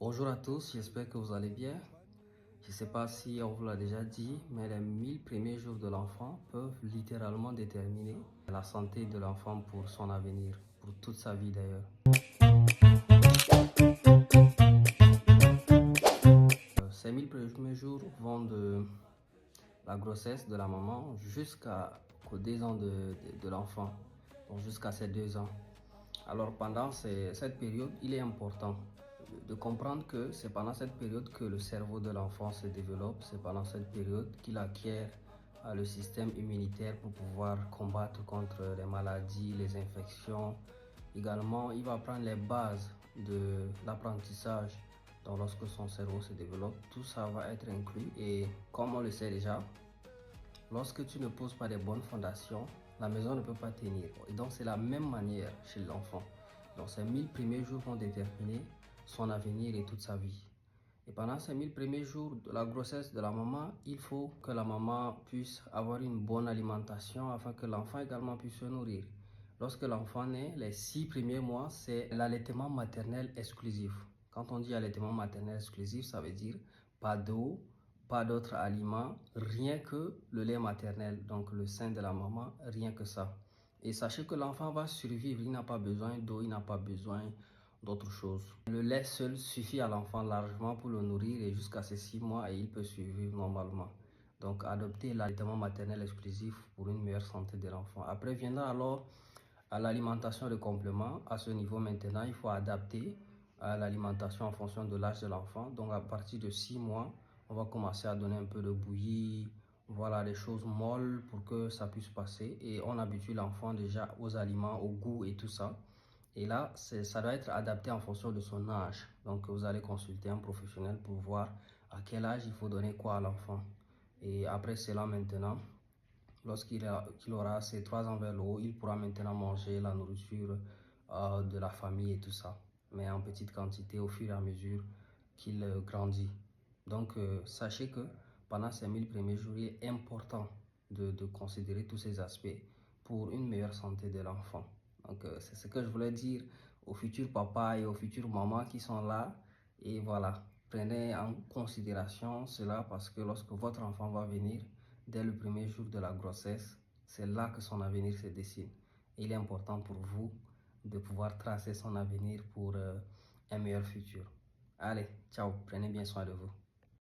Bonjour à tous, j'espère que vous allez bien. Je ne sais pas si on vous l'a déjà dit, mais les 1000 premiers jours de l'enfant peuvent littéralement déterminer la santé de l'enfant pour son avenir, pour toute sa vie d'ailleurs. Ces 1000 premiers jours vont de la grossesse de la maman jusqu'aux 2 ans de l'enfant, donc jusqu'à ses 2 ans. Alors pendant cette période, il est important de comprendre que c'est pendant cette période que le cerveau de l'enfant se développe, c'est pendant cette période qu'il acquiert le système immunitaire pour pouvoir combattre contre les maladies, les infections. Également, il va prendre les bases de l'apprentissage. Donc lorsque son cerveau se développe, tout ça va être inclus et comme on le sait déjà, lorsque tu ne poses pas de bonnes fondations, la maison ne peut pas tenir. Et donc c'est la même manière chez l'enfant. Donc ces 1000 premiers jours vont déterminer son avenir et toute sa vie. Et pendant ces 1000 premiers jours de la grossesse de la maman, il faut que la maman puisse avoir une bonne alimentation afin que l'enfant également puisse se nourrir. Lorsque l'enfant naît, les 6 premiers mois, c'est l'allaitement maternel exclusif. Quand on dit allaitement maternel exclusif, ça veut dire pas d'eau, pas d'autres aliments, rien que le lait maternel, donc le sein de la maman, rien que ça. Et sachez que l'enfant va survivre, il n'a pas besoin d'eau, il n'a pas besoin d'autre chose. Le lait seul suffit à l'enfant largement pour le nourrir et jusqu'à ses 6 mois et il peut survivre normalement. Donc adopter l'allaitement maternel exclusif pour une meilleure santé de l'enfant. Après viendra alors à l'alimentation de complément. À ce niveau maintenant, il faut adapter l'alimentation en fonction de l'âge de l'enfant. Donc à partir de 6 mois, on va commencer à donner un peu de bouillie, voilà, des choses molles pour que ça puisse passer. Et on habitue l'enfant déjà aux aliments, au goût et tout ça. Et là, ça doit être adapté en fonction de son âge. Donc, vous allez consulter un professionnel pour voir à quel âge il faut donner quoi à l'enfant. Et après cela, maintenant, lorsqu'il aura ses 3 ans vers le haut, il pourra maintenant manger la nourriture de la famille et tout ça. Mais en petite quantité au fur et à mesure qu'il grandit. Donc, sachez que pendant ces 1000 premiers jours, il est important de considérer tous ces aspects pour une meilleure santé de l'enfant. Donc, c'est ce que je voulais dire aux futurs papas et aux futures mamans qui sont là. Et voilà, prenez en considération cela parce que lorsque votre enfant va venir, dès le premier jour de la grossesse, c'est là que son avenir se dessine. Et il est important pour vous de pouvoir tracer son avenir pour un meilleur futur. Allez, ciao, prenez bien soin de vous.